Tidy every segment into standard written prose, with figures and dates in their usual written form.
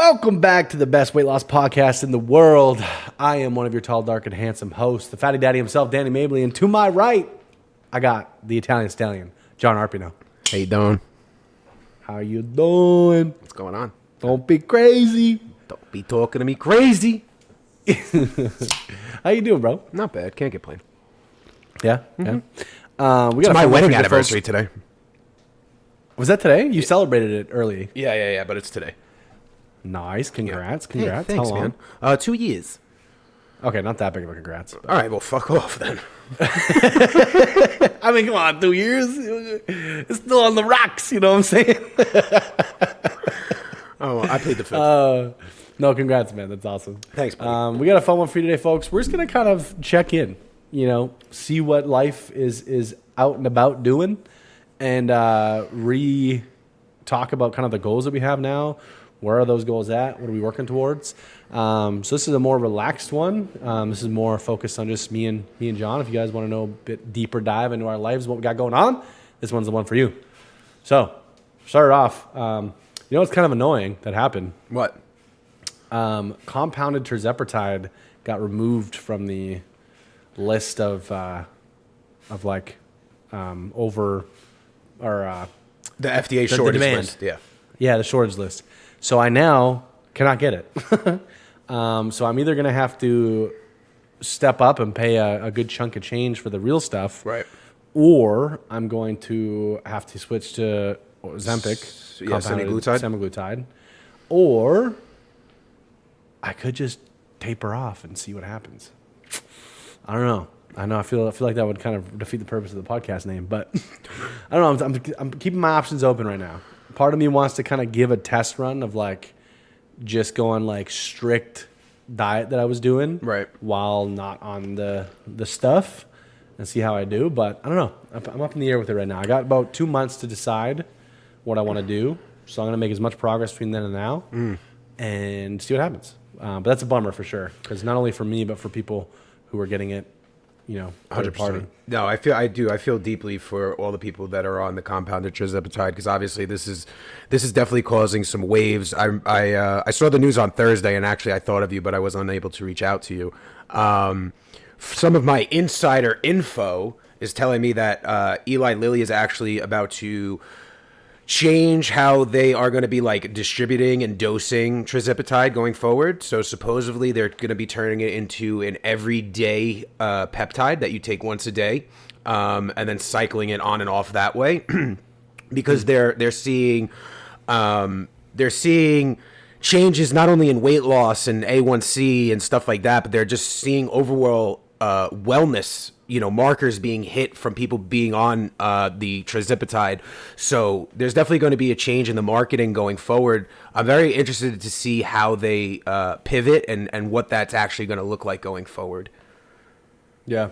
Welcome back to the best weight loss podcast in the world. I am one of your tall, dark, and handsome hosts, the fatty daddy himself, Danny Mabley. And to my right, I got the Italian stallion, John Arpino. How you doing? How you doing? What's going on? Don't be crazy. Don't be talking to me crazy. How you doing, bro? Not bad. Can't complain. Yeah, Mm-hmm. yeah. We It's got my a wedding anniversary today. Was that today? You celebrated it early. Yeah, but it's today. Nice. Congrats. Hey, Congrats. thanks, How long? man. 2 years. Okay, not that big of a congrats. But. All right, well, fuck off then. I mean, come on, 2 years? It's still on the rocks, you know what I'm saying? Oh, I played the fifth. No, congrats, man. That's awesome. Thanks, buddy. We got a fun one for you today, folks. We're just going to kind of check in, see what life is out and about doing, and talk about kind of the goals that we have now. Where are those goals at? What are we working towards? So this is a more relaxed one. This is more focused on just me and John. If you guys want to know a bit deeper dive into our lives, what we got going on, this one's the one for you. So, start it off. It's kind of annoying that happened. What? Compounded Tirzepatide got removed from the list of over or The FDA the shortage demand. list. Yeah. Yeah, the shortage list. So I now cannot get it. So I'm either going to have to step up and pay a good chunk of change for the real stuff. Right. Or I'm going to have to switch to Ozempic. Yeah, semaglutide. Or I could just taper off and see what happens. I don't know. I feel like that would kind of defeat the purpose of the podcast name, but I don't know. I'm keeping my options open right now. Part of me wants to kind of give a test run of just going strict diet that I was doing, right, while not on the stuff, and see how I do. But I don't know. I'm up in the air with it right now. I got about 2 months to decide what I want to do, so I'm gonna make as much progress between then and now, and see what happens. But that's a bummer for sure, because not only for me but for people who are getting it. 100%. No, I feel deeply for all the people that are on the compounded Tirzepatide, because obviously this is definitely causing some waves. I saw the news on Thursday, and actually I thought of you, but I was unable to reach out to you. Some of my insider info is telling me that Eli Lilly is actually about to change how they are going to be distributing and dosing Tirzepatide going forward. So supposedly they're going to be turning it into an everyday peptide that you take once a day, and then cycling it on and off that way, because they're seeing changes not only in weight loss and A1C and stuff like that, but they're just seeing overall wellness, markers being hit from people being on the Tirzepatide. So there's definitely going to be a change in the marketing going forward. I'm very interested to see how they pivot and what that's actually going to look like going forward. Yeah.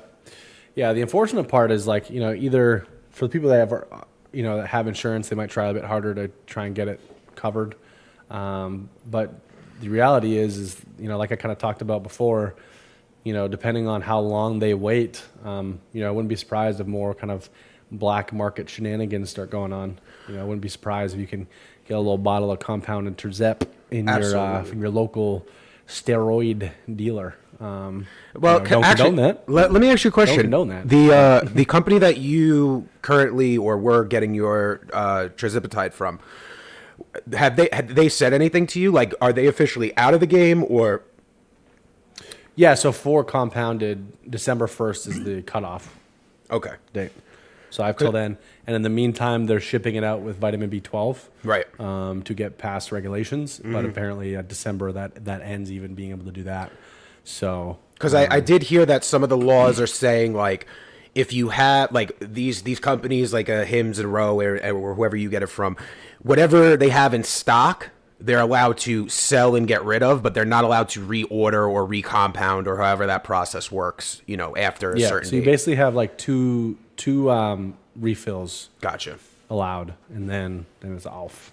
Yeah. The unfortunate part is either for the people that have, that have insurance, they might try a bit harder to try and get it covered. But the reality is, like I kind of talked about before, depending on how long they wait, I wouldn't be surprised if more kind of black market shenanigans start going on. I wouldn't be surprised if you can get a little bottle of compounded Tirzep in your local steroid dealer. Don't condone that. Let me ask you a question. Don't condone that. The company that you currently or were getting your Tirzepatide from, had they said anything to you? Are they officially out of the game or? Yeah, so for compounded, December 1st is the cutoff date. So I have till then. And in the meantime, they're shipping it out with vitamin B12 to get past regulations. But apparently December, that ends even being able to do that. So because I did hear that some of the laws are saying, if you have, these companies like Hims and Rowe or whoever you get it from, whatever they have in stock, they're allowed to sell and get rid of, but they're not allowed to reorder or recompound or however that process works, after a certain so you date. basically have two refills Gotcha. allowed, and then it's off.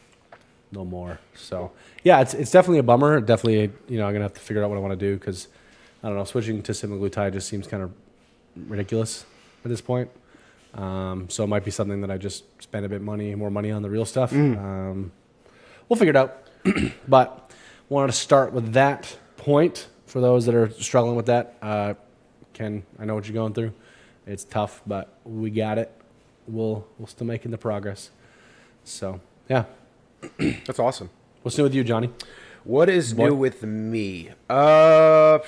No more. So, yeah, it's definitely a bummer. Definitely, I'm going to have to figure out what I want to do because, I don't know, switching to semaglutide just seems kind of ridiculous at this point. So it might be something that I just spend a bit more money on the real stuff. We'll figure it out. But wanted to start with that point for those that are struggling with that. Ken, I know what you're going through. It's tough, but we got it. We'll still making the progress. So, yeah. That's awesome. What's new with you, Johnny? What is new with me? Damn,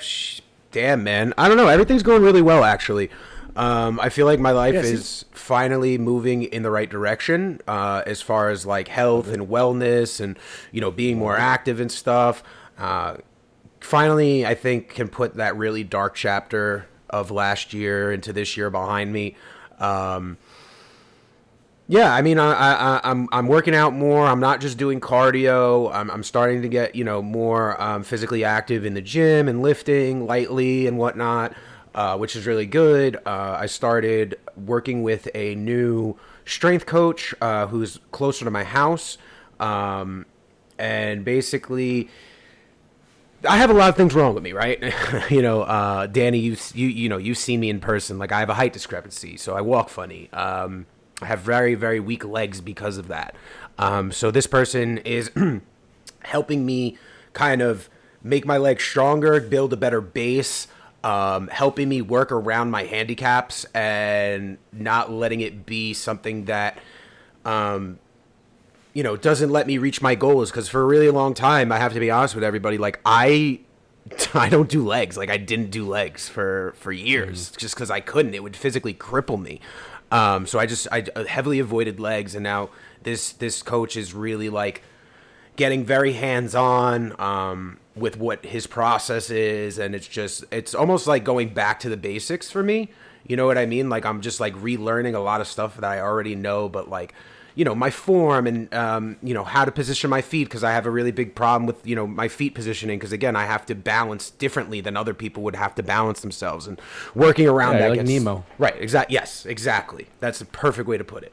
man. I don't know. Everything's going really well, actually. I feel like my life is finally moving in the right direction as far as like health and wellness and, you know, being more active and stuff. Finally, I think can put that really dark chapter of last year into this year behind me. Yeah, I mean, I'm working out more. I'm not just doing cardio. I'm starting to get, you know, more physically active in the gym and lifting lightly and whatnot, which is really good. I started working with a new strength coach who's closer to my house, and basically, I have a lot of things wrong with me, right? You know, Danny, you know, you've seen me in person. Like, I have a height discrepancy, so I walk funny. I have very, very weak legs because of that. So this person is helping me kind of make my legs stronger, build a better base, helping me work around my handicaps and not letting it be something that, you know, doesn't let me reach my goals. Because for a really long time, I have to be honest with everybody, like I don't do legs. Like I didn't do legs for years just because I couldn't. It would physically cripple me. So I heavily avoided legs, and now this coach is really like getting very hands-on with what his process is, and it's almost like going back to the basics for me. You know what I mean? Like I'm just like relearning a lot of stuff that I already know, but like, you know, my form and, you know, how to position my feet, because I have a really big problem with, you know, my feet positioning, because, again, I have to balance differently than other people would have to balance themselves, and working around that like gets... Nemo. Right, yes, exactly. That's the perfect way to put it.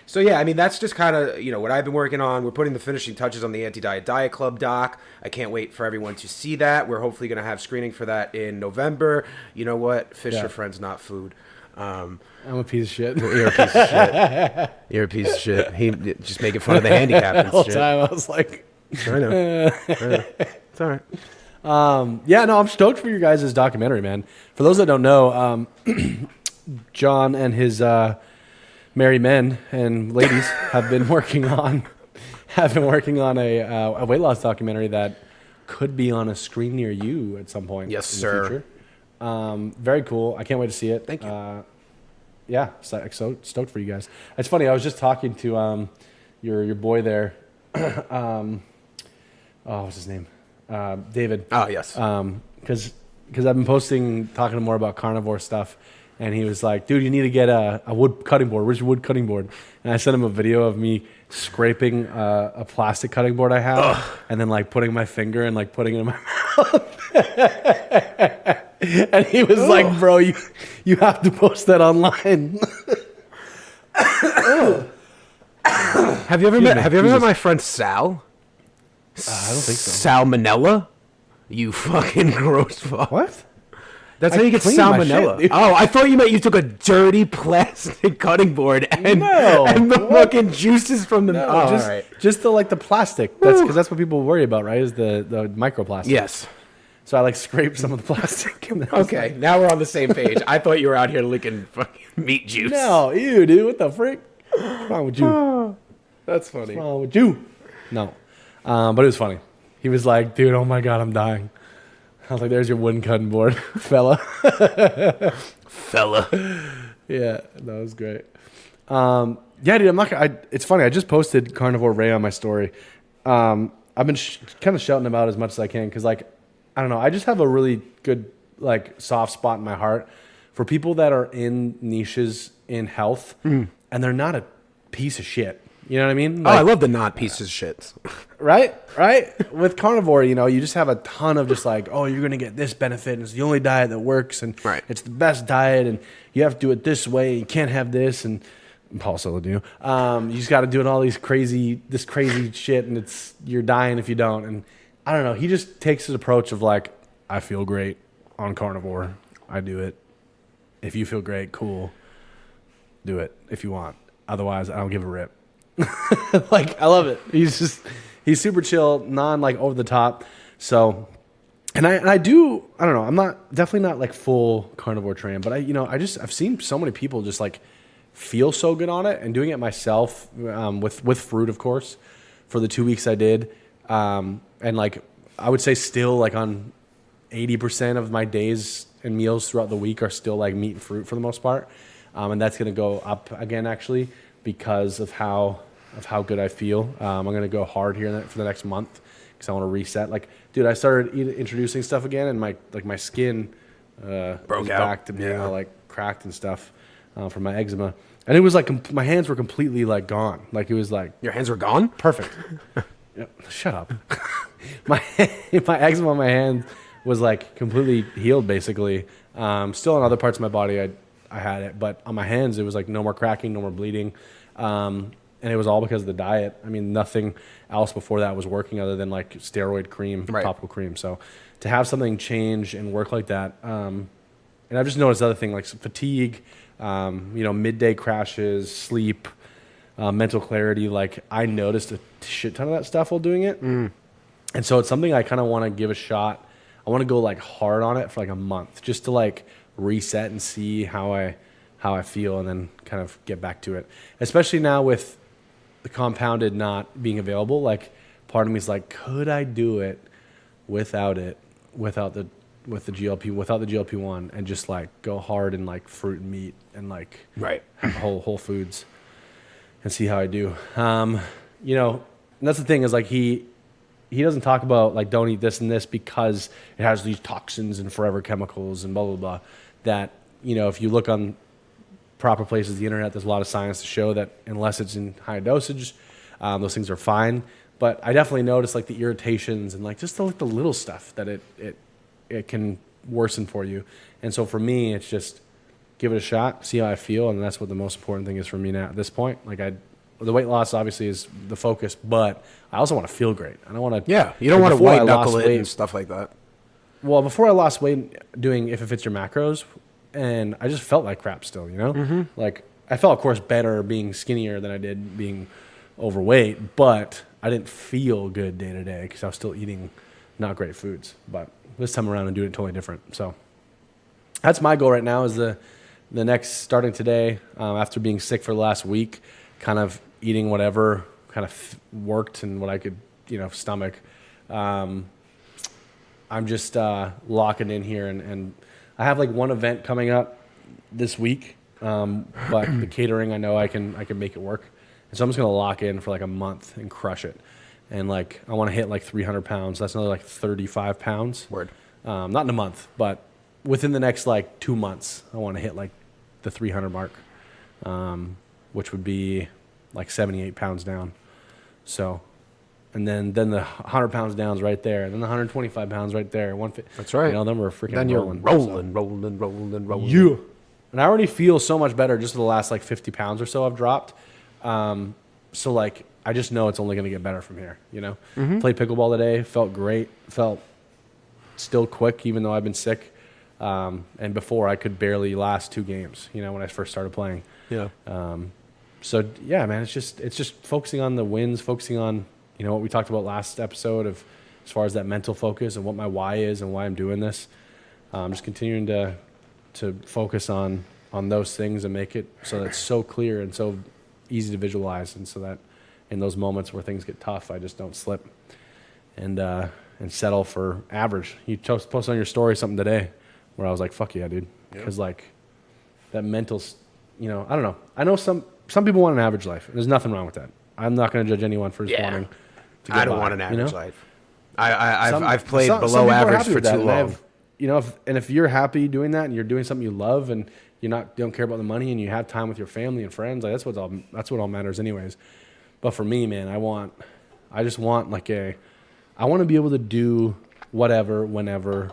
So, yeah, I mean, that's just kind of, you know, what I've been working on. We're putting the finishing touches on the Anti-Diet Diet Club doc. I can't wait for everyone to see that. We're hopefully going to have screening for that in November. You know what? Fish are friends, not food. I'm a piece of shit. You're a piece of shit. You're a piece of shit. He just making fun of the handicap and whole shit. time I was like, I know. It's all right. yeah, no, I'm stoked for your guys' documentary, man. For those that don't know, John and his merry men and ladies have been working on a weight loss documentary that could be on a screen near you at some point. Yes, in sir. the future. Very cool. I can't wait to see it. Thank you. Yeah, so stoked for you guys. It's funny. I was just talking to your boy there. What's his name? David. Oh, yes. Because I've been talking to him more about carnivore stuff, and he was like, "Dude, you need to get a wood cutting board. Where's your wood cutting board?" And I sent him a video of me scraping a plastic cutting board I have, and then like putting my finger and like putting it in my mouth. And he was like, "Bro, you have to post that online." Have you ever met my friend Sal? I don't think so. Salmonella? You fucking gross fuck. What? That's I how you get cleaned my salmonella. shit, dude. Oh, I thought you meant you took a dirty plastic cutting board and the what? fucking juices from the... Just the plastic. That's because that's what people worry about, right? Is the microplastic. Yes. So I like scraped some of the plastic. And Okay, now we're on the same page. I thought you were out here licking fucking meat juice. No, ew, dude. What the frick? What's wrong with you? That's funny. What's wrong with you? No. But it was funny. He was like, "Dude, oh my God, I'm dying." I was like, "There's your wooden cutting board, fella." Fella. Yeah, that was great. Yeah, dude, it's funny. I just posted Carnivore Ray on my story. I've been kind of shouting about it as much as I can because, like, I don't know. I just have a really good, like, soft spot in my heart for people that are in niches in health and they're not a piece of shit. You know what I mean? Like, I love the not pieces of shit. Right? With carnivore, you know, you just have a ton of just like, oh, you're going to get this benefit, and it's the only diet that works, and it's the best diet, and you have to do it this way, you can't have this, and Paul Solo, you just got to do it all this crazy shit, and you're dying if you don't. And I don't know, he just takes his approach of like, I feel great on carnivore, I do it. If you feel great, cool, do it if you want. Otherwise, I don't give a rip. Like, I love it. He he's super chill, like over the top. So, and I don't know, I'm definitely not like full carnivore trained, but I've seen so many people just like feel so good on it, and doing it myself, with fruit, of course, for the 2 weeks I did. And like, I would say still like on 80% of my days and meals throughout the week are still like meat and fruit for the most part. And that's going to go up again, actually, because of how good I feel. I'm going to go hard here for the next month because I want to reset. Like, dude, I started introducing stuff again, and my skin broke was out back to being all like cracked and stuff from my eczema. And it was like my hands were completely like gone. Like, it was like, your hands were gone? perfect. Shut up. my eczema on my hand was like completely healed, basically. Still on other parts of my body, I had it, but on my hands, it was like no more cracking, no more bleeding. And it was all because of the diet. I mean, nothing else before that was working other than like steroid cream, topical cream. So to have something change and work like that, and I've just noticed other thing like fatigue, midday crashes, sleep, mental clarity. Like, I noticed a shit ton of that stuff while doing it. And so it's something I kind of want to give a shot. I want to go like hard on it for like a month just to like reset and see how I feel, and then kind of get back to it. Especially now with the compounded not being available, like part of me is like, could I do it without the GLP1 and just like go hard in like fruit and meat and like whole foods and see how I do. And that's the thing is like he doesn't talk about like don't eat this and this because it has these toxins and forever chemicals and blah blah blah. That if you look on proper places, the internet, there's a lot of science to show that unless it's in high dosage, those things are fine. But I definitely noticed like the irritations and like just the little stuff that it can worsen for you. And so for me, it's just give it a shot, see how I feel, and that's what the most important thing is for me now at this point. Like the weight loss obviously is the focus, but I also want to feel great. I don't want to. Yeah, you don't want to white knuckle it and stuff like that. Well, before I lost weight doing If It Fits Your Macros, and I just felt like crap still, Like, I felt, of course, better being skinnier than I did being overweight, but I didn't feel good day to day because I was still eating not great foods. But this time around, I'm doing it totally different. So that's my goal right now is the next, starting today, after being sick for the last week, kind of eating whatever kind of worked and what I could, stomach. I'm just locking in here, and I have like one event coming up this week, but the catering, I know I can make it work, and so I'm just gonna lock in for like a month and crush it, and like I want to hit like 300 pounds. That's another like 35 pounds. Word. Not in a month, but within the next like 2 months, I want to hit like the 300 mark, which would be like 78 pounds down. So. And then the 100 pounds down is right there. And then the 125 pounds right there. That's right. Then we're freaking then rolling. Rolling. Yeah. And I already feel so much better just for the last like 50 pounds or so I've dropped. So like, I just know it's only going to get better from here, Played pickleball today. Felt great. Felt still quick, even though I've been sick. And before I could barely last 2 games, when I first started playing. Yeah. So yeah, man, it's just focusing on the wins, focusing on, what we talked about last episode of as far as that mental focus and what my why is and why I'm doing this. Just continuing to focus on those things and make it so that it's so clear and so easy to visualize, and so that in those moments where things get tough, I just don't slip and settle for average. You posted on your story something today where I was like, fuck yeah, dude. Because like that mental, I don't know. I know some people want an average life, and there's nothing wrong with that. I'm not going to judge anyone for just wanting to get I don't by, want an average life. I've played below some average for too long. If you're happy doing that and you're doing something you love and you don't care about the money and you have time with your family and friends, like that's what all matters anyways. But for me, man, I want to be able to do whatever, whenever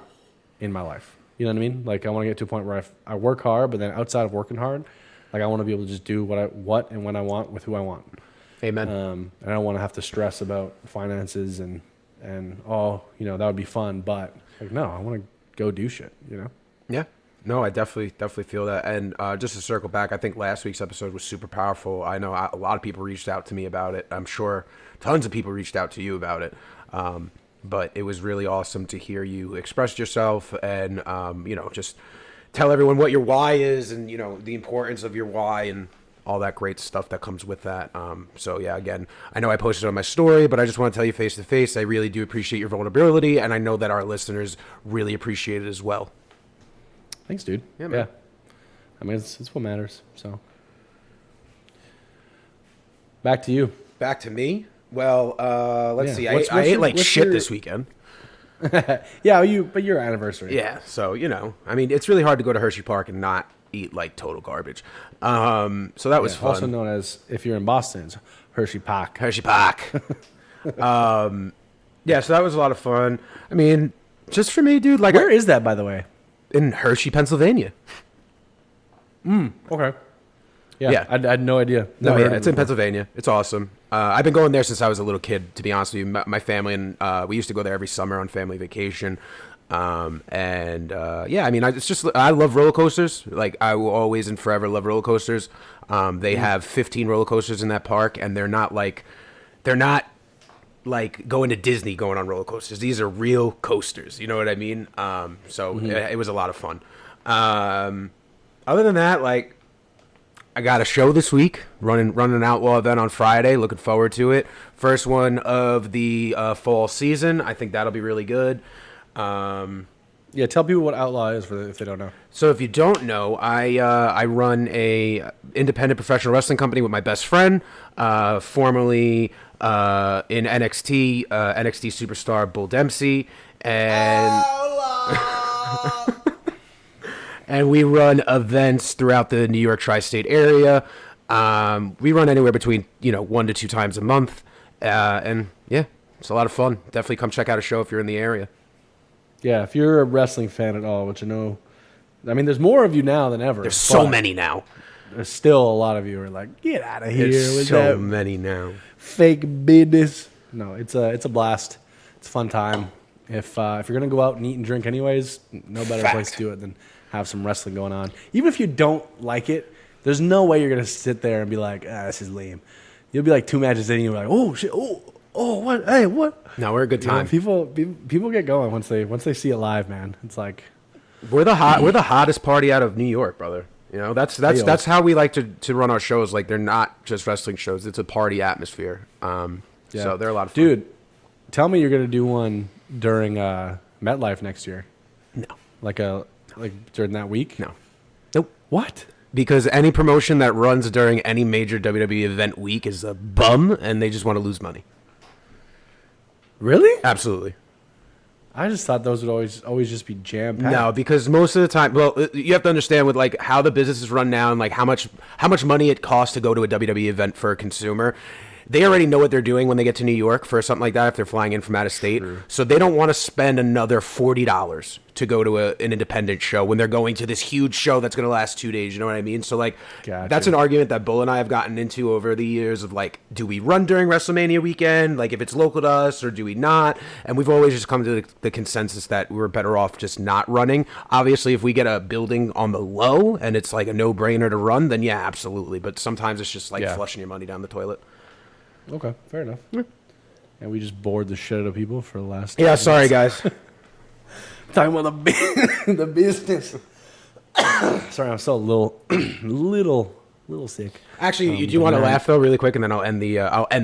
in my life. You know what I mean? Like I want to get to a point where I work hard, but then outside of working hard, like I want to be able to just do what and when I want with who I want. Amen. And I don't want to have to stress about finances and that would be fun, but like no, I want to go do shit. Yeah. No, I definitely feel that. And just to circle back, I think last week's episode was super powerful. I know a lot of people reached out to me about it. I'm sure tons of people reached out to you about it. But it was really awesome to hear you express yourself and, just tell everyone what your why is and, the importance of your why and all that great stuff that comes with that. So yeah, again, I know I posted on my story, but I just want to tell you face to face, I really do appreciate your vulnerability. And I know that our listeners really appreciate it as well. Thanks, dude. Yeah, man. I mean, it's what matters. So, back to you. Back to me. Well, let's see. What's I ate your- like what's shit your- this weekend. Yeah, but your anniversary. Yeah, so I mean, it's really hard to go to Hershey Park and not eat like total garbage. So that was fun. Also known as, if you're in Boston, it's Hershey Park. Hershey Park. Yeah, so that was a lot of fun. I mean, just for me, dude. Like, Where is that, by the way? in Hershey, Pennsylvania. Okay. Yeah, Yeah. I had no idea. No, Never heard yeah, of it's it in before. Pennsylvania. It's awesome. I've been going there since I was a little kid, to be honest with you. My family and we used to go there every summer on family vacation. Yeah, I mean, I love roller coasters. Like, I will always and forever love roller coasters. They have 15 roller coasters in that park, and they're not like going to Disney going on roller coasters. These are real coasters. You know what I mean? It was a lot of fun. Other than that, like, I got a show this week, running an Outlaw event on Friday. Looking forward to it. First one of the fall season. I think that'll be really good. Yeah, tell people what Outlaw is if they don't know. So if you don't know, I run a independent professional wrestling company with my best friend, formerly in NXT superstar Bull Dempsey, and and we run events throughout the New York tri-state area. We run anywhere between 1 to 2 times a month, and yeah, it's a lot of fun. Definitely come check out a show if you're in the area. Yeah, if you're a wrestling fan at all, which I know, I mean, there's more of you now than ever. There's so but many now. There's still a lot of you who are like, get out of here There's with so that many now. fake business. No, it's a blast. It's a fun time. If you're gonna go out and eat and drink anyways, no better Fact. place to do it than have some wrestling going on. Even if you don't like it, there's no way you're gonna sit there and be like, this is lame. You'll be like 2 matches in, and you're like, oh shit, oh what, hey what? No, we're a good You know, time. people get going once they see it live, man. It's like, We're the hottest party out of New York, brother. That's how we like to run our shows. Like, they're not just wrestling shows; it's a party atmosphere. So they're a lot of fun. dude, tell me you're gonna do one during MetLife next year. No, Like during that week? no, nope. What? Because any promotion that runs during any major WWE event week is a bum, and they just want to lose money. Really? Absolutely. I just thought those would always just be jam packed. No, because most of the time, well, you have to understand with like how the business is run now and like how much money it costs to go to a WWE event for a consumer. They already know what they're doing when they get to New York for something like that if they're flying in from out of state. True. So they don't want to spend another $40 to go to an independent show when they're going to this huge show that's going to last 2 days. You know what I mean? So like Gotcha. that's an argument that Bull and I have gotten into over the years of like, do we run during WrestleMania weekend? Like if it's local to us or do we not? And we've always just come to the consensus that we're better off just not running. Obviously, if we get a building on the low and it's like a no-brainer to run, then yeah, absolutely. But sometimes it's just like flushing your money down the toilet. Okay, fair enough. Yeah. And we just bored the shit out of people for the last. Yeah, sorry guys. Talking about the business. Sorry, I'm still a little sick. Actually, do you want to laugh though, really quick, and then I'll end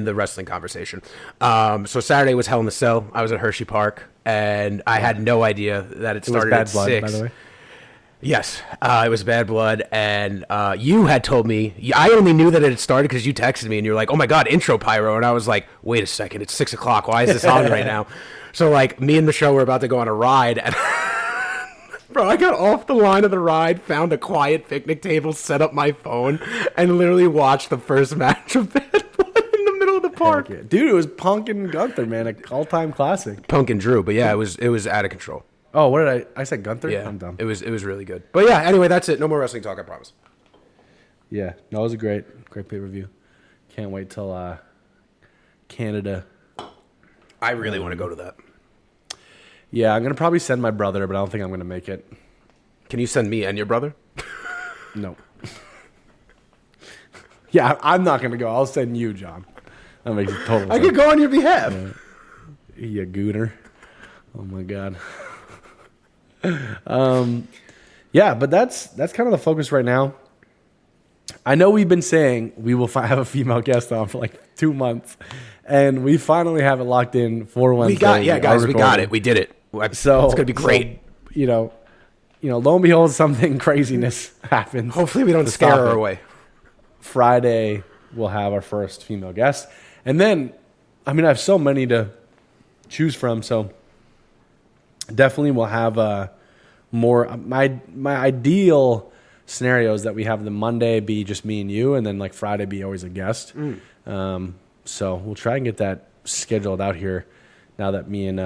the wrestling conversation. So Saturday was Hell in a Cell. I was at Hershey Park, and I had no idea that it started bad at blood, 6. by the way. Yes, it was Bad Blood, and you had told me. I only knew that it had started because you texted me, and you're like, "Oh my god, intro pyro!" And I was like, "Wait a second, it's 6 o'clock. Why is this on right now?" So like, me and Michelle were about to go on a ride, and bro, I got off the line of the ride, found a quiet picnic table, set up my phone, and literally watched the first match of Bad Blood in the middle of the park. Yeah. Dude, it was Punk and Gunther, man, an all-time classic. Punk and Drew, but yeah, it was out of control. Oh, what did I said Gunther? Yeah, I'm dumb. It was really good. But yeah, anyway, that's it. No more wrestling talk, I promise. Yeah, no, it was a great pay-per-view. Can't wait till Canada. I really want to go to that. Yeah, I'm gonna probably send my brother, but I don't think I'm gonna make it. Can you send me and your brother? No. Yeah, I'm not gonna go. I'll send you, John. That makes total sense. I could go on your behalf. You gooner. Oh my god. Yeah, but that's kind of the focus right now. I know we've been saying we will have a female guest on for like 2 months, and we finally have it locked in for Wednesday. Guys, we got it. We did it. So it's gonna be great. So, lo and behold, something craziness happens. Hopefully, we don't scare her away. Friday, we'll have our first female guest, and then, I have so many to choose from. So definitely, we'll have more. My ideal scenario is that we have the Monday be just me and you, and then like Friday be always a guest. So we'll try and get that scheduled out here now that me and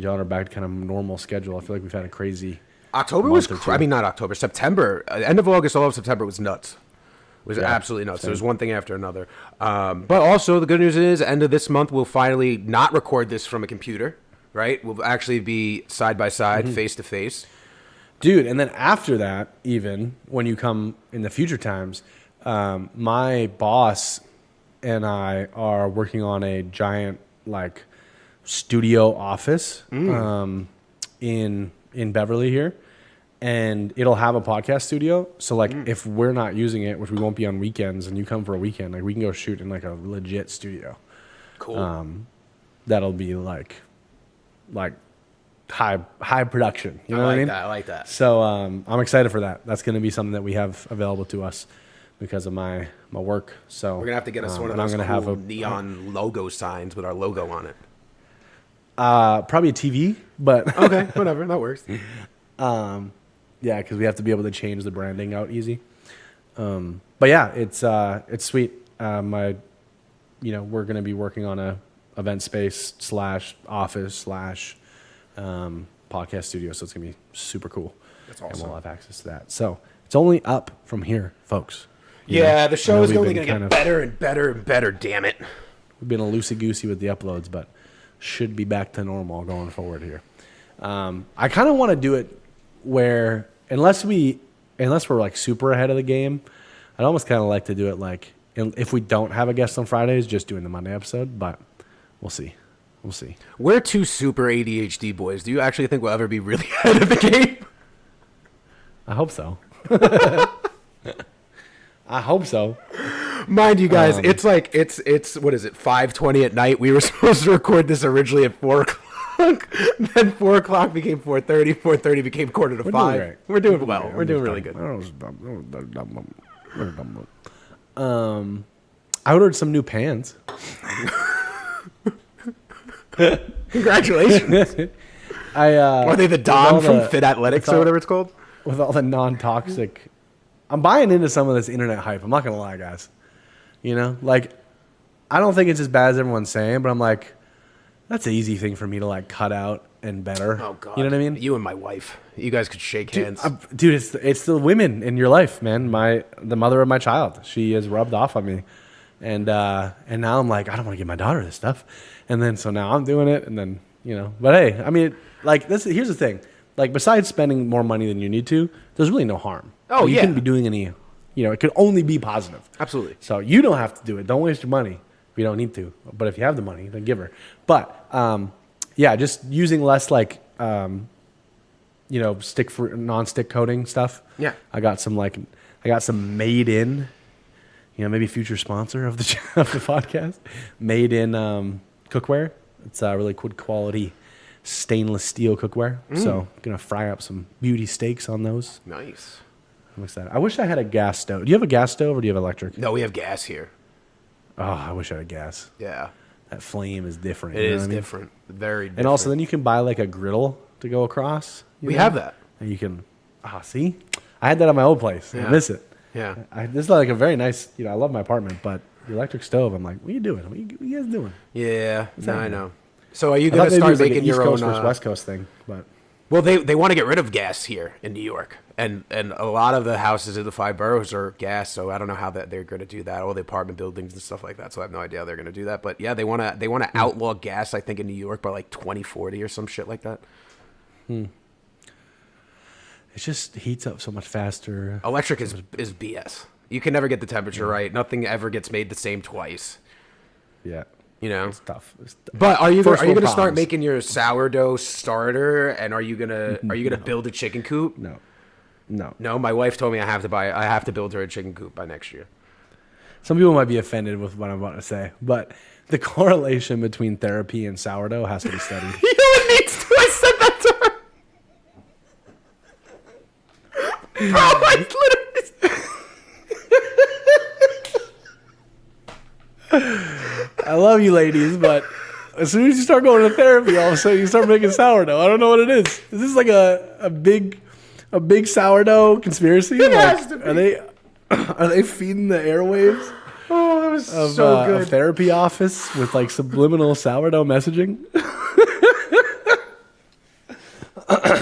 John are back to kind of normal schedule. I feel like we've had a crazy October was not October, September, end of August, all of September was nuts. It was absolutely nuts. Same. There was one thing after another. But also the good news is end of this month we'll finally not record this from a computer, right? We'll actually be side by side, face to face. Dude, and then after that, even when you come in the future times, my boss and I are working on a giant like studio office in Beverly here, and it'll have a podcast studio. So like if we're not using it, which we won't be on weekends, and you come for a weekend, like we can go shoot in like a legit studio. Cool. That'll be like high production. You know what I mean? I like that. So I'm excited for that. That's going to be something that we have available to us because of my work. So we're gonna have to get us one of those cool neon logo signs with our logo on it. Probably a TV, but okay, whatever, that works. Yeah, because we have to be able to change the branding out easy. But yeah, it's sweet. We're going to be working on a event space / office / podcast studio, so it's going to be super cool. That's awesome. And we'll have access to that. So it's only up from here, folks. The show is only going to get better and better and better, damn it. We've been a loosey-goosey with the uploads, but should be back to normal going forward here. I kind of want to do it where, unless we're like super ahead of the game, I'd almost kind of like to do it like, if we don't have a guest on Fridays, just doing the Monday episode, but we'll see. We'll see. We're two super ADHD boys. Do you actually think we'll ever be really ahead of the game? I hope so. I hope so. Mind you guys, it's what is it, 5:20 at night? We were supposed to record this originally at 4 o'clock. Then 4 o'clock became 4:30. 4:30 became 4:45. We're doing well. We're doing really good. I ordered some new pants. Congratulations. Are they the Dom from Fit Athletics or whatever it's called? With all the non-toxic. I'm buying into some of this internet hype. I'm not going to lie, guys. I don't think it's as bad as everyone's saying, but I'm like, that's an easy thing for me to like cut out and better. Oh, God. You know what I mean? You and my wife. You guys could shake hands. Dude, it's the women in your life, man. The mother of my child. She has rubbed off on me. And now I'm like, I don't want to give my daughter this stuff. And then so now I'm doing it, and then, but hey, here's the thing. Like, besides spending more money than you need to, there's really no harm. Oh, you couldn't be doing any, it could only be positive. Absolutely. So you don't have to do it. Don't waste your money if you don't need to. But if you have the money, then give her. But, just using less non-stick coating stuff. Yeah. I got some made in, maybe future sponsor of the podcast, made in cookware. It's really good quality stainless steel cookware. So gonna fry up some beauty steaks on those. Nice. I'm excited. I wish I had a gas stove. Do you have a gas stove or do you have electric? No, we have gas here. Oh, I wish I had gas. Yeah. That flame is different. It is different. Very different. And also then you can buy like a griddle to go across. We have that. And you can, see? I had that at my old place. Yeah. I miss it. Yeah. This is like a very nice, I love my apartment, but the electric stove, I'm like, what are you doing? What are you guys doing? Yeah. I know. So are you going to start making your own... East Coast versus West Coast thing, but... Well, they want to get rid of gas here in New York, and a lot of the houses in the 5 boroughs are gas. So I don't know how they're going to do that. All the apartment buildings and stuff like that. So I have no idea how they're going to do that. But yeah, they want to outlaw gas. I think in New York by like 2040 or some shit like that. It just heats up so much faster. Electric is BS. You can never get the temperature right. Nothing ever gets made the same twice. Yeah. You know, it's tough. But are you First world gonna start problems. making your sourdough starter? And are you gonna build a chicken coop? No. No, my wife told me I have to build her a chicken coop by next year. Some people might be offended with what I'm about to say, but the correlation between therapy and sourdough has to be studied. You know what needs to? I said that to her. Bro, I literally. I love you ladies, but as soon as you start going to therapy, all of a sudden you start making sourdough. I don't know what it is. Is this like a big sourdough conspiracy? It Like, has to be. Are they feeding the airwaves Oh, that was of so a good. therapy office with like subliminal sourdough messaging?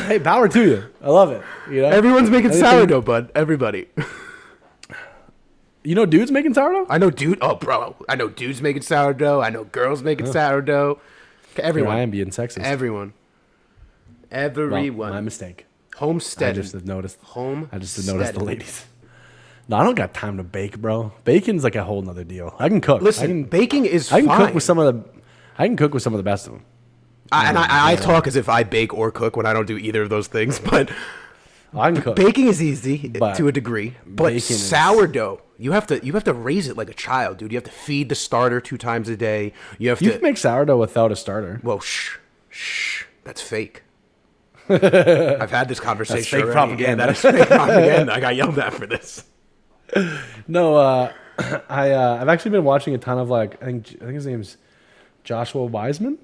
Hey, power to you. I love it. You know, Everyone's making Anything- sourdough, bud. Everybody. You know, dudes making sourdough. I know I know dudes making sourdough. I know girls making sourdough. Everyone. I am being sexist. Everyone. Well, Everyone. my mistake. Homestead. I just have noticed. Home. I just noticed the ladies. No, I don't got time to bake, bro. Bacon's like a whole nother deal. I can cook. Listen, baking is I can fine. cook with some of the. I can cook with some of the best of them. I talk as if I bake or cook when I don't do either of those things, but I can cook. baking is easy But to a degree. But bacon is- sourdough, you have to raise it like a child, dude. You have to feed the starter 2 times a day. You have You to. can make sourdough without a starter. Well, shh. That's fake. I've had this conversation. fake already. propaganda. Yeah, that is fake propaganda. I got yelled at for this. No, I've actually been watching a ton of like I think his name's Joshua Wiseman.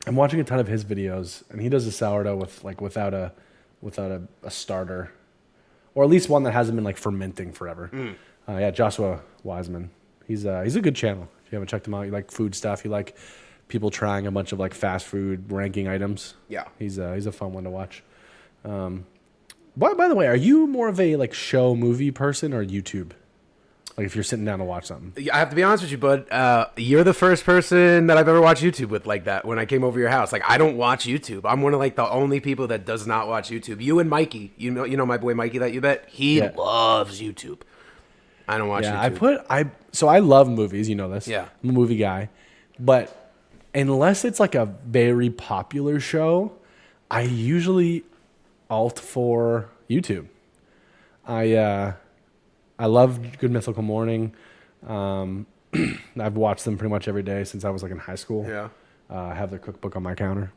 I'm watching a ton of his videos, and he does a sourdough with like without a starter, or at least one that hasn't been like fermenting forever. Yeah, Joshua Wiseman. He's a good channel. If you haven't checked him out, you like food stuff. You like people trying a bunch of like fast food ranking items. Yeah. He's a fun one to watch. By the way, are you more of a like show movie person or YouTube? Like if you're sitting down to watch something. I have to be honest with you, bud. You're the first person that I've ever watched YouTube with like that. When I came over your house, like I don't watch YouTube. I'm one of like the only people that does not watch YouTube. You and Mikey, you know my boy Mikey that you bet. He loves YouTube. I don't watch YouTube. So I love movies. You know this. Yeah. I'm a movie guy, but unless it's like a very popular show, I usually alt for YouTube. I love Good Mythical Morning. I've watched them pretty much every day since I was like in high school. Yeah. I have their cookbook on my counter.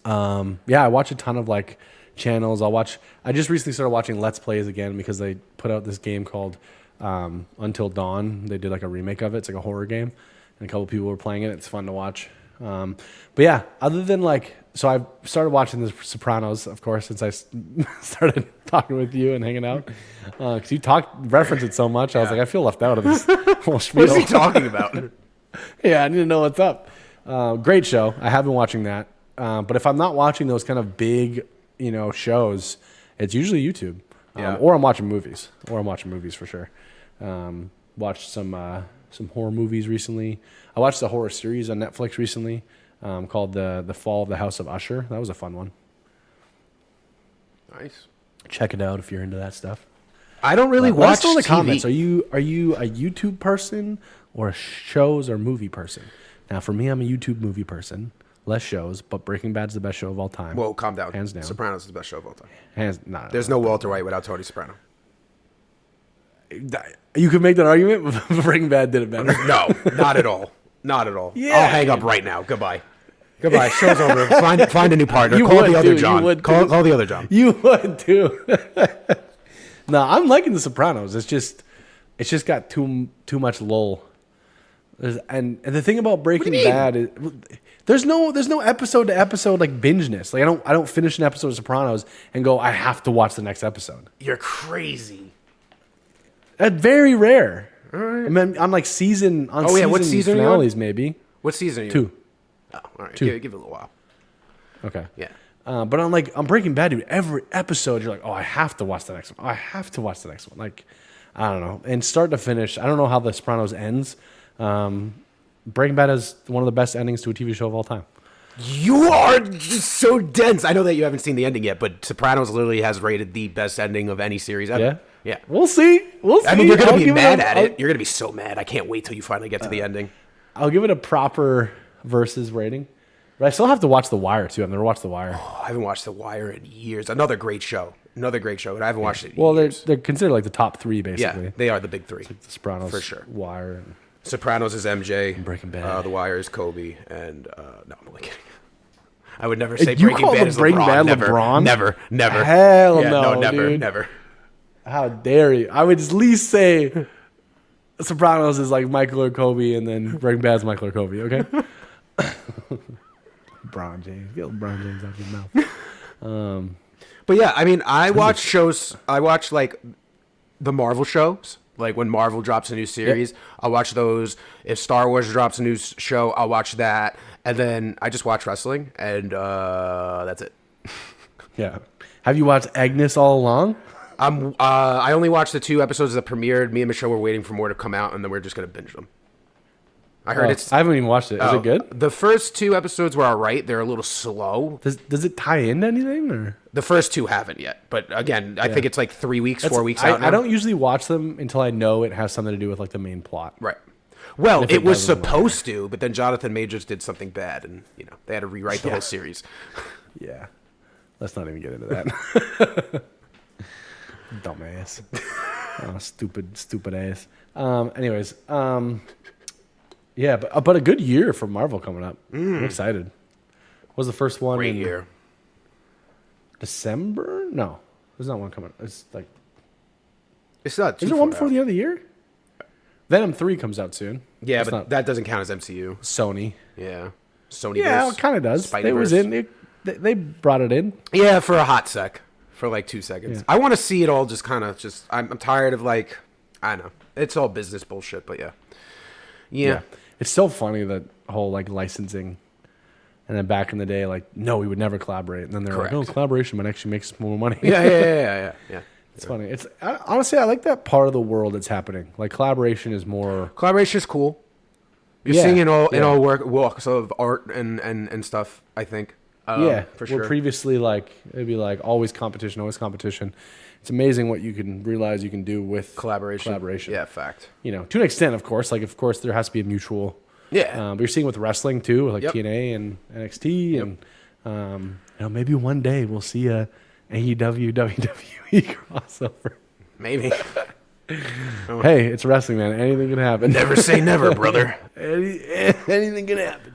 I watch a ton of like channels. I just recently started watching Let's Plays again because they put out this game called Until Dawn. They did like a remake of it. It's like a horror game, and a couple people were playing it. It's fun to watch. But yeah, other than like, so I've started watching The Sopranos, of course, since I started talking with you and hanging out. Because you reference it so much, I was like, I feel left out of this whole spiel. What is he talking about? Yeah, I need to know what's up. Great show. I have been watching that. But if I'm not watching those kind of big, shows, it's usually YouTube. Or I'm watching movies. For sure. Watched some horror movies recently. I watched a horror series on Netflix recently called The Fall of the House of Usher. That was a fun one. Nice. Check it out if you're into that stuff. I don't really Let watch us know in the TV. comments. Are you a YouTube person or a shows or movie person? Now, for me, I'm a YouTube movie person. Less shows, but Breaking Bad's the best show of all time. Whoa, calm down. Hands down. Sopranos is the best show of all time. There's No Walter White without Tony Soprano. You could make that argument, but Breaking Bad did it better. No, not at all. Not at all. Yeah. I'll hang up right now. Goodbye. Show's over. Find a new partner. You Call would, the other too. John. You would, Call too. the other John. You would too. No, I'm liking The Sopranos. It's just got too much lull. And the thing about Breaking Bad is there's no episode to episode like bingeness. Like I don't finish an episode of Sopranos and go I have to watch the next episode. You're crazy. That's very rare. All right. I mean, on like season what season are you on? finales maybe. What season are you 2. on? Oh, all right. 2. Give it a little while. Okay. Yeah. But on Breaking Bad, dude, every episode you're like, oh, I have to watch the next one. Like, I don't know. And start to finish, I don't know how The Sopranos ends. Breaking Bad is one of the best endings to a TV show of all time. You are just so dense. I know that you haven't seen the ending yet, but Sopranos literally has rated the best ending of any series ever. Yeah? Yeah. We'll see. We'll see. I mean, you're going I'll to be give mad a- at I'll- it. You're going to be so mad. I can't wait till you finally get to the ending. I'll give it a proper versus rating. But I still have to watch The Wire, too. I've never watched The Wire. Oh, I haven't watched The Wire in years. Another great show. But I haven't watched it in Well, years. they're considered like the top three, basically. Yeah, they are the big three. The Sopranos, For sure. Wire, and Sopranos is MJ. Breaking Bad. The Wire is Kobe. And, no, I'm only kidding. I would never say You Breaking call Bad the is Breaking LeBron. Bad Never, LeBron? never. Hell Yeah, no, never, dude. never. How dare you? I would at least say Sopranos is like Michael or Kobe, and then Breaking Bad's Michael or Kobe, okay? LeBron James. Get LeBron James out of your mouth. But yeah, I mean, I watch shows. I watch like the Marvel shows. Like when Marvel drops a new series, I'll watch those. If Star Wars drops a new show, I'll watch that. And then I just watch wrestling, and that's it. Yeah. Have you watched Agnes all along? I only watched the 2 episodes that premiered. Me and Michelle were waiting for more to come out, and then we're just gonna binge them. I heard it's. I haven't even watched it. Is oh, it good? The first 2 episodes were all right. They're a little slow. Does it tie into anything? Or The first 2 haven't yet, but again, I think it's like 3 weeks, 4 weeks I, out now. I don't usually watch them until I know it has something to do with like the main plot. Right. Well, if it it was doesn't, supposed to, but then Jonathan Majors did something bad, and they had to rewrite the whole series. Yeah. Let's not even get into that. Dumbass. Oh, stupid ass. Anyways, yeah, but a good year for Marvel coming up. I'm excited. What was the first one Great in year. December? No, there's not one coming. It's like, It's not too is there one far before out. the end of the year? Venom 3 comes out soon. Yeah, That's but not that doesn't count as MCU. Sony. Yeah. Sony. Yeah, it kind of does. It was in. They brought it in. Yeah, for a hot sec. For like 2 seconds. Yeah. I want to see it all just kind of just... I'm tired of like... I don't know. It's all business bullshit, but yeah. It's so funny, that whole like licensing. And then back in the day, like, no, we would never collaborate. And then they're Correct. like, oh, collaboration might actually make us more money. Yeah. It's funny. Honestly, I like that part of the world that's happening. Like, collaboration is more. Collaboration is cool. You're Yeah, seeing in all yeah. walks of art and stuff, I think. For sure. Where previously, like, it'd be like always competition. It's amazing what you can realize you can do with Collaboration. Yeah, fact. To an extent, of course. Like, of course, there has to be a mutual. Yeah. But you're seeing with wrestling too, with like Yep. TNA and NXT, and maybe one day we'll see a AEW WWE crossover. Maybe. Hey, it's wrestling, man. Anything can happen. Never say never, brother. Anything can happen.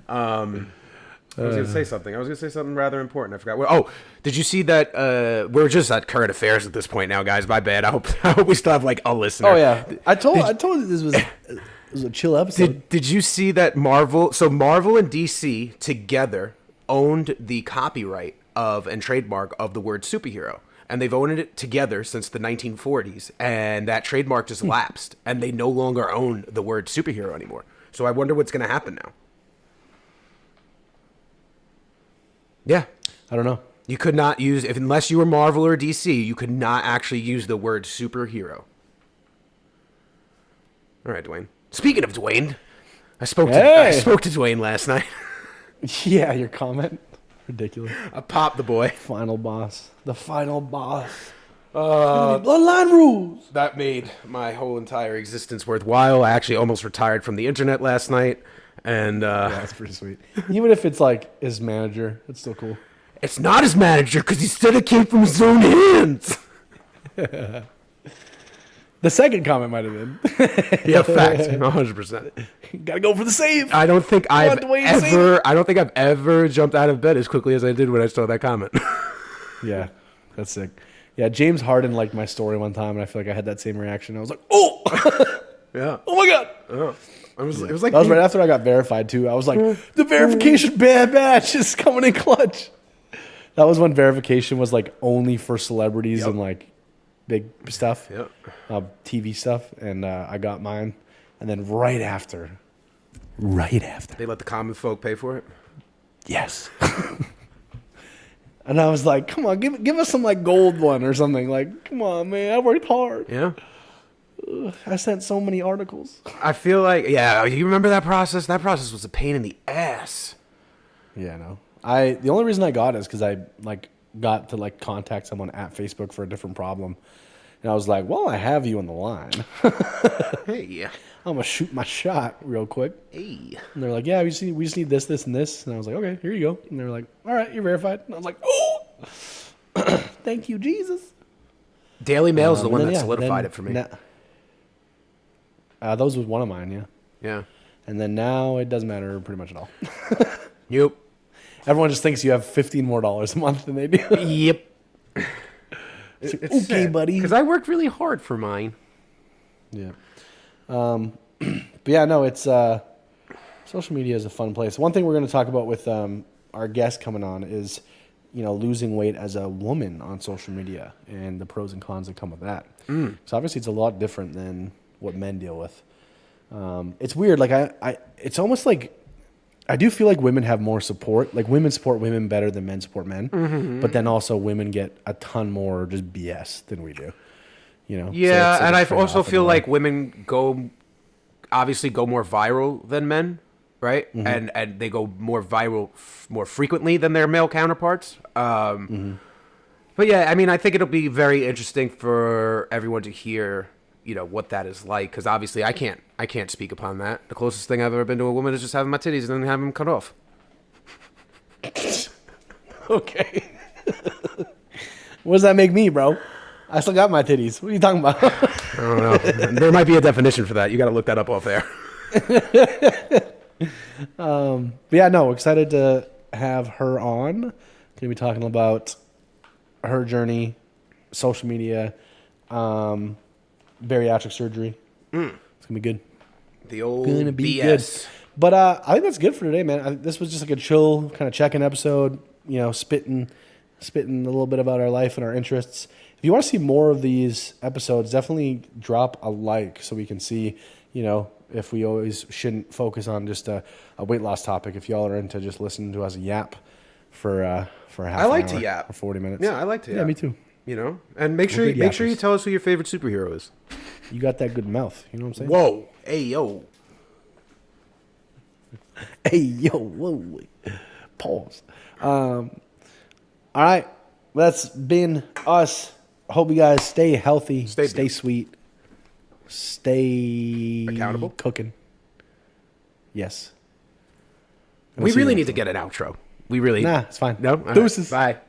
I was going to say something. I was going to say something rather important. I forgot. Oh, did you see that? We're just at current affairs at this point now, guys. My bad. I hope we still have like a listener. Oh yeah, I told you this was a chill episode. Did you see that Marvel? So Marvel and DC together owned the copyright of and trademark of the word superhero, and they've owned it together since the 1940s. And that trademark just lapsed, and they no longer own the word superhero anymore. So I wonder what's going to happen now. Yeah, I don't know. you could not use unless you were Marvel or DC. You could not actually use the word superhero. All right, Dwayne. Speaking of Dwayne, I spoke to Dwayne last night. Yeah, your comment, ridiculous. I popped the boy. Final boss, the final boss. Bloodline rules. That made my whole entire existence worthwhile. I actually almost retired from the internet last night, and Yeah, that's pretty sweet. Even if it's like his manager, it's still cool. it's not his manager because he said it came from his own hands. The second comment might have been. Yeah, fact, 100%. Gotta go for the save. I don't think I've Dwayne, save ever jumped out of bed as quickly as I did when I saw that comment. Yeah, that's sick. Yeah, James Harden liked my story one time, and I feel like I had that same reaction. I was like, oh, Yeah. oh my God. It was like That was right after I got verified, too. I was like, the verification bad batch is coming in clutch. That was when verification was like only for celebrities and like big stuff, TV stuff. And I got mine. And then right after, they let the common folk pay for it. yes. And I was like, come on, give us some like gold one or something. Like, come on, man, I worked hard. Yeah. I sent so many articles. I feel like, you remember that process? That process was a pain in the ass. Yeah, no. The only reason I got it is because I like got to like contact someone at Facebook for a different problem, and I was like, "Well, I have you on the line. Hey, I'm gonna shoot my shot real quick." hey. And they're like, "Yeah, we just need this, and this." And I was like, "Okay, here you go." And they were like, "All right, you're verified." And I was like, "Oh, thank you, Jesus." Daily Mail is the one and that then, solidified then it for me. Those was one of mine, yeah. Yeah. And then now it doesn't matter pretty much at all. Yep. Everyone just thinks you have $15 more a month than they do. Yep. It's like, okay, buddy. Because I worked really hard for mine. Yeah. But yeah, no, it's social media is a fun place. One thing we're going to talk about with our guest coming on is, losing weight as a woman on social media and the pros and cons that come with that. So obviously it's a lot different than what men deal with. It's weird. Like it's almost like I do feel like women have more support. Like women support women better than men support men. Mm-hmm. But then also women get a ton more just BS than we do. Yeah, so and I trade-off also in feel a way. like women obviously go more viral than men, right? Mm-hmm. And they go more viral more frequently than their male counterparts. Mm-hmm. But yeah, I mean, I think it'll be very interesting for everyone to hear, what that is like. Because obviously, I can't speak upon that. The closest thing I've ever been to a woman is just having my titties and then having them cut off. Okay. What does that make me, bro? I still got my titties. What are you talking about? I don't know. There might be a definition for that. You got to look that up off there. But yeah, no, excited to have her on. Going to be talking about her journey, social media, bariatric surgery. It's going to be good. The old Gonna be BS. good. But I think that's good for today, man. This was just like a chill kind of check-in episode, spitting a little bit about our life and our interests. If you want to see more of these episodes, definitely drop a like so we can see, if we always shouldn't focus on just a weight loss topic. If y'all are into just listening to us yap for a half I like an hour to yap or 40 minutes. Yeah, I like to yap. Yeah, me too. And make sure good you yappers. tell us who your favorite superhero is. You got that good mouth. You know what I'm saying? Whoa. Hey, yo. Hey, yo, whoa. Pause. All right. That's been us. Hope you guys stay healthy, stay sweet, stay accountable, cooking. Yes. We really need to get an outro. We really. Nah, it's fine. No? Deuces. Right. Bye.